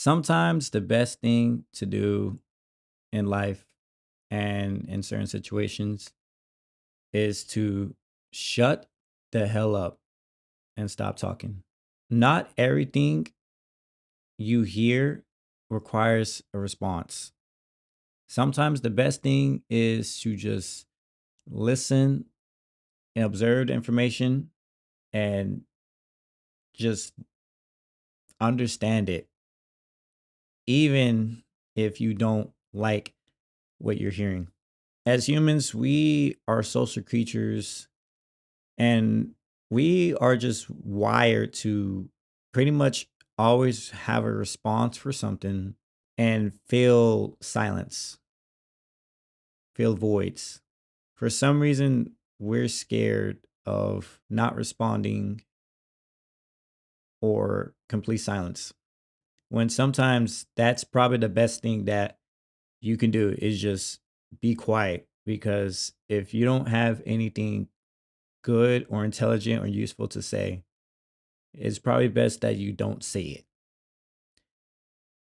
Sometimes the best thing to do in life and in certain situations is to shut the hell up and stop talking. Not everything you hear requires a response. Sometimes the best thing is to just listen and observe the information and just understand it, even if you don't like what you're hearing. As humans, we are social creatures and we are just wired to pretty much always have a response for something and feel silence, feel voids. For some reason, we're scared of not responding or complete silence. When sometimes that's probably the best thing that you can do is just be quiet, because if you don't have anything good or intelligent or useful to say, it's probably best that you don't say it.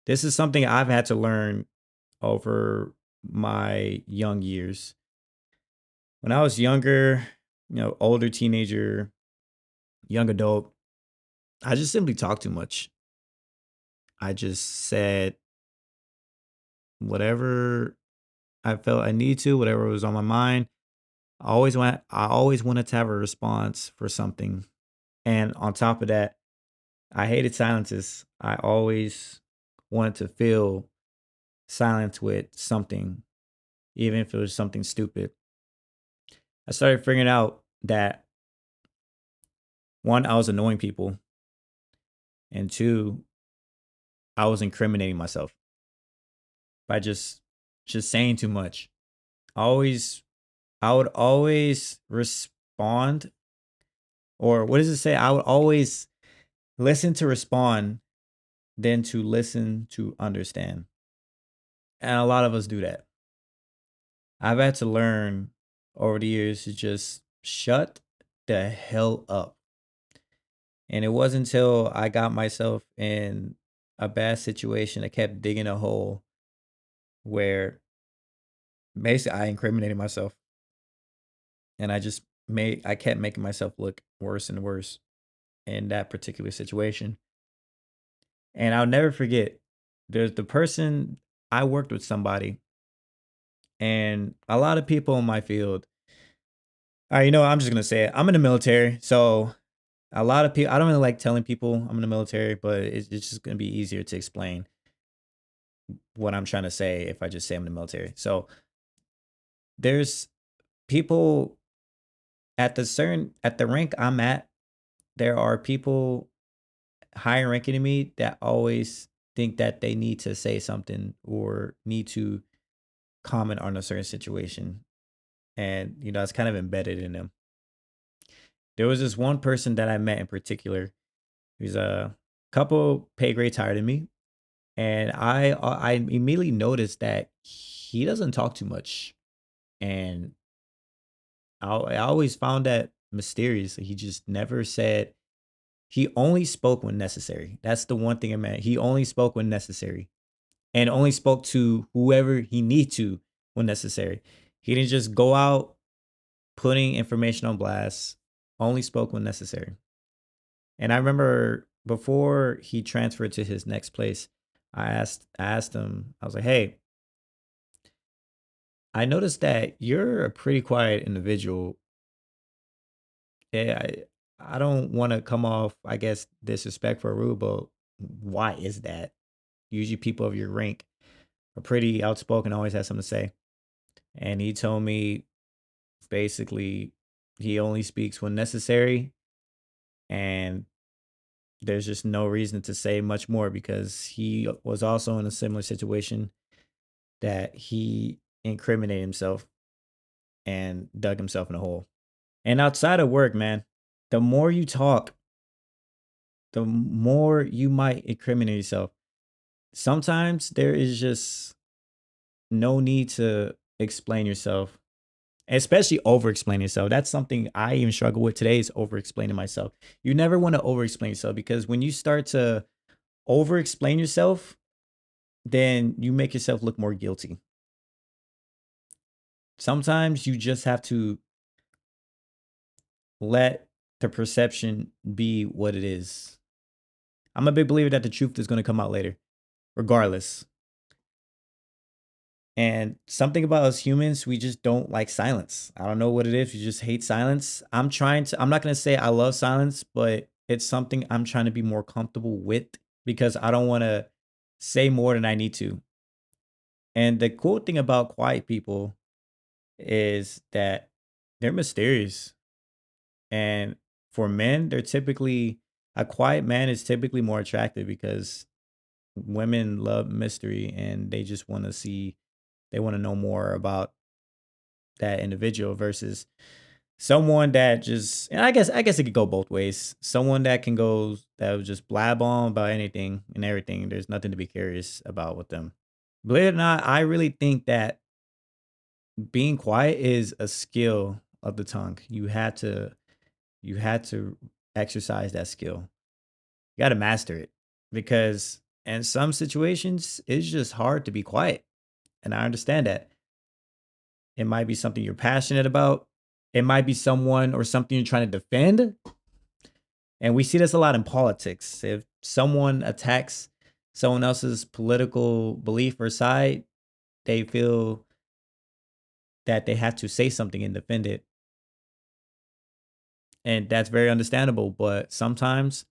This is something I've had to learn over my young years. When I was younger, older teenager, young adult, I just simply talked too much. I just said whatever I felt I need to, whatever was on my mind. I always wanted to have a response for something. And on top of that, I hated silences. I always wanted to fill silence with something, even if it was something stupid. I started figuring out that one, I was annoying people, and two, I was incriminating myself by just saying too much. Always I would always respond, or what does it say? I would always listen to respond than to listen to understand. And a lot of us do that. I've had to learn over the years to just shut the hell up. And it wasn't until I got myself in a bad situation that kept digging a hole where basically I incriminated myself, and I kept making myself look worse and worse in that particular situation. And I'll never forget, there's the person I worked with somebody, and a lot of people in my field. I'm just gonna say it. I'm in the military, so a lot of people. I don't really like telling people I'm in the military, but it's just gonna be easier to explain what I'm trying to say if I just say I'm in the military. So there's people at the rank I'm at. There are people higher ranking than me that always think that they need to say something or need to comment on a certain situation. And, it's kind of embedded in them. There was this one person that I met in particular. He's a couple pay grades higher than me. And I immediately noticed that he doesn't talk too much. And I always found that mysterious. He just never said, he only spoke when necessary. That's the one thing I meant. He only spoke when necessary, and only spoke to whoever he need to when necessary. He didn't just go out putting information on blast, only spoke when necessary. And I remember before he transferred to his next place, I asked him, I was like, "Hey, I noticed that you're a pretty quiet individual. Yeah, I don't want to come off, I guess, disrespectful or rude, but why is that? Usually people of your rank are pretty outspoken, always have something to say." And he told me basically he only speaks when necessary, and there's just no reason to say much more because he was also in a similar situation that he incriminated himself and dug himself in a hole. And outside of work, man, the more you talk, the more you might incriminate yourself. Sometimes there is just no need to explain yourself, especially over explain yourself. That's something I even struggle with today, is over explaining myself. You never want to over explain yourself, because when you start to over explain yourself, then you make yourself look more guilty. Sometimes you just have to let the perception be what it is. I'm a big believer that the truth is going to come out later, regardless. And something about us humans, we just don't like silence. I don't know what it is. We just hate silence. I'm not going to say I love silence, but it's something I'm trying to be more comfortable with because I don't want to say more than I need to. And the cool thing about quiet people is that they're mysterious. And for men, a quiet man is typically more attractive because women love mystery and they just want to they want to know more about that individual versus someone that just, and I guess it could go both ways. Someone that would just blab on about anything and everything. There's nothing to be curious about with them. Believe it or not, I really think that being quiet is a skill of the tongue. You had to exercise that skill. You got to master it because in some situations it's just hard to be quiet. And I understand that. It might be something you're passionate about. It might be someone or something you're trying to defend. And we see this a lot in politics. If someone attacks someone else's political belief or side, they feel that they have to say something and defend it. And that's very understandable. But sometimes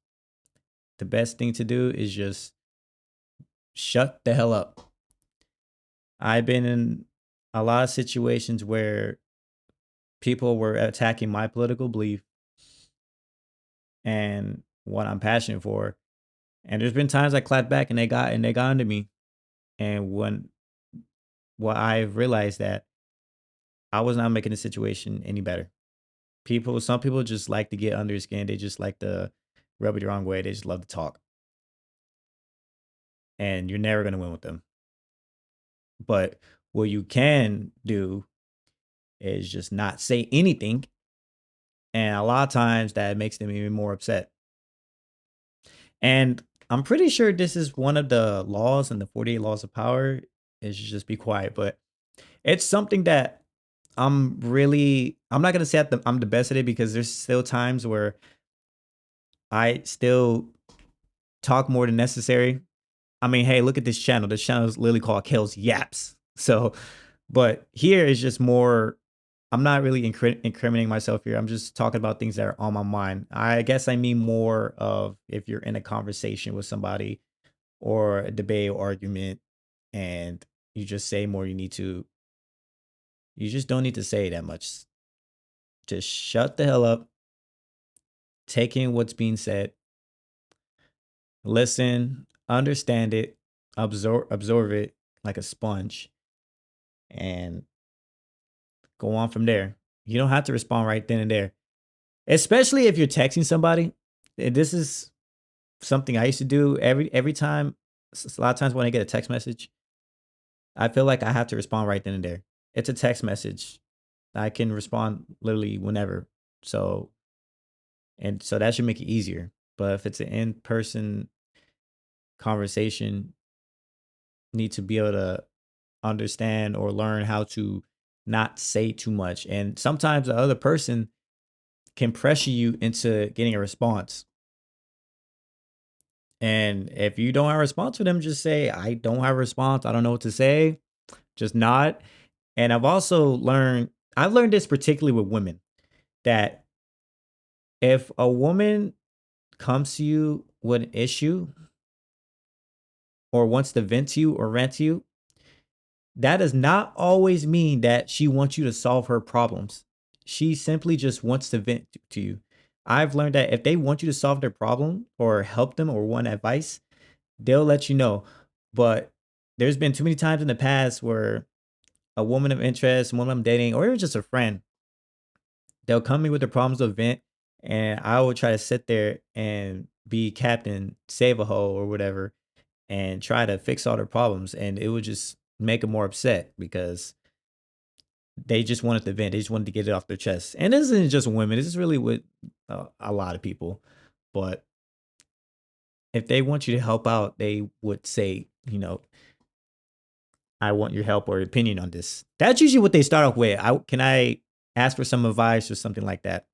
the best thing to do is just shut the hell up. I've been in a lot of situations where people were attacking my political belief and what I'm passionate for. And there's been times I clapped back and they got into me. And when what I've realized that I was not making the situation any better. Some people just like to get under your skin. They just like to rub it the wrong way. They just love to talk. And you're never gonna win with them. But what you can do is just not say anything. And a lot of times that makes them even more upset. And I'm pretty sure this is one of the laws in the 48 laws of power is just be quiet. But it's something that I'm not gonna say I'm the best at it because there's still times where I still talk more than necessary. I mean, hey, look at this channel. This channel is literally called Kale's Yaps. So, but here is just more. I'm not really incriminating myself here. I'm just talking about things that are on my mind. I guess I mean more of if you're in a conversation with somebody or a debate or argument and you just say more you need to, you just don't need to say that much. Just shut the hell up, take in what's being said, listen, understand it, absorb it like a sponge, and go on from there. You don't have to respond right then and there, especially if you're texting somebody. This is something I used to do every time. A lot of times when I get a text message, I feel like I have to respond right then and there. It's a text message. I can respond literally whenever. So so that should make it easier. But if it's an in-person conversation, need to be able to understand or learn how to not say too much. And sometimes the other person can pressure you into getting a response. And if you don't have a response for them, just say, I don't have a response. I don't know what to say. Just nod. And I've learned this particularly with women that if a woman comes to you with an issue or wants to vent to you or rant to you, that does not always mean that she wants you to solve her problems. She simply just wants to vent to you. I've learned that if they want you to solve their problem or help them or want advice, they'll let you know. But there's been too many times in the past where a woman of interest, someone I'm dating, or even just a friend, they'll come in with their problems of vent, and I will try to sit there and be captain, save a hoe or whatever, and try to fix all their problems. And it would just make them more upset because they just wanted to vent. They just wanted to get it off their chest. And this isn't just women. This is really with a lot of people. But if they want you to help out, they would say, I want your help or opinion on this. That's usually what they start off with. Can I ask for some advice or something like that?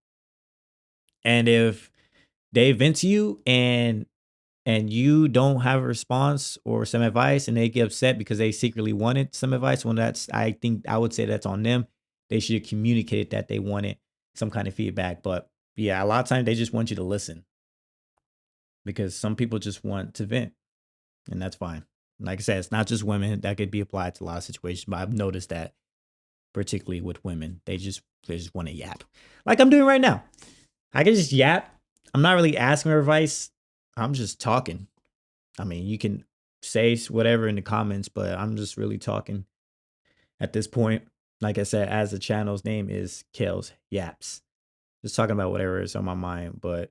And if they vent to you and you don't have a response or some advice and they get upset because they secretly wanted some advice, when that's I think I would say that's on them. They should have communicated that they wanted some kind of feedback. But yeah, a lot of times they just want you to listen because some people just want to vent, and that's fine. Like I said, it's not just women. That could be applied to a lot of situations, but I've noticed that particularly with women, they just want to yap. Like I'm doing right now. I can just yap. I'm not really asking for advice. I'm just talking. I mean, you can say whatever in the comments, but I'm just really talking at this point. Like I said, as the channel's name is Kale's Yaps. Just talking about whatever is on my mind. But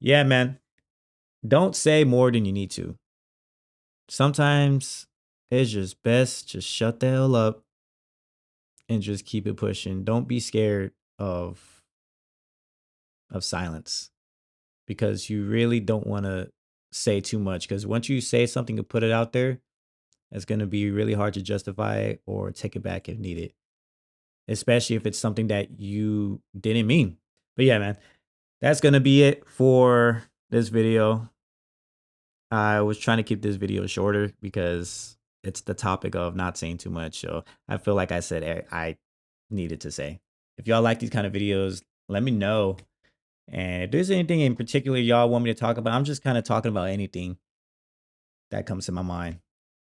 yeah, man, don't say more than you need to. Sometimes it's just best just shut the hell up and just keep it pushing. Don't be scared of silence because you really don't want to say too much because once you say something and put it out there, it's going to be really hard to justify it or take it back if needed, especially if it's something that you didn't mean. But yeah, man, that's going to be it for this video. I was trying to keep this video shorter because it's the topic of not saying too much. So I feel like I said I needed to say. If y'all like these kind of videos, let me know. And if there's anything in particular y'all want me to talk about, I'm just kind of talking about anything that comes to my mind.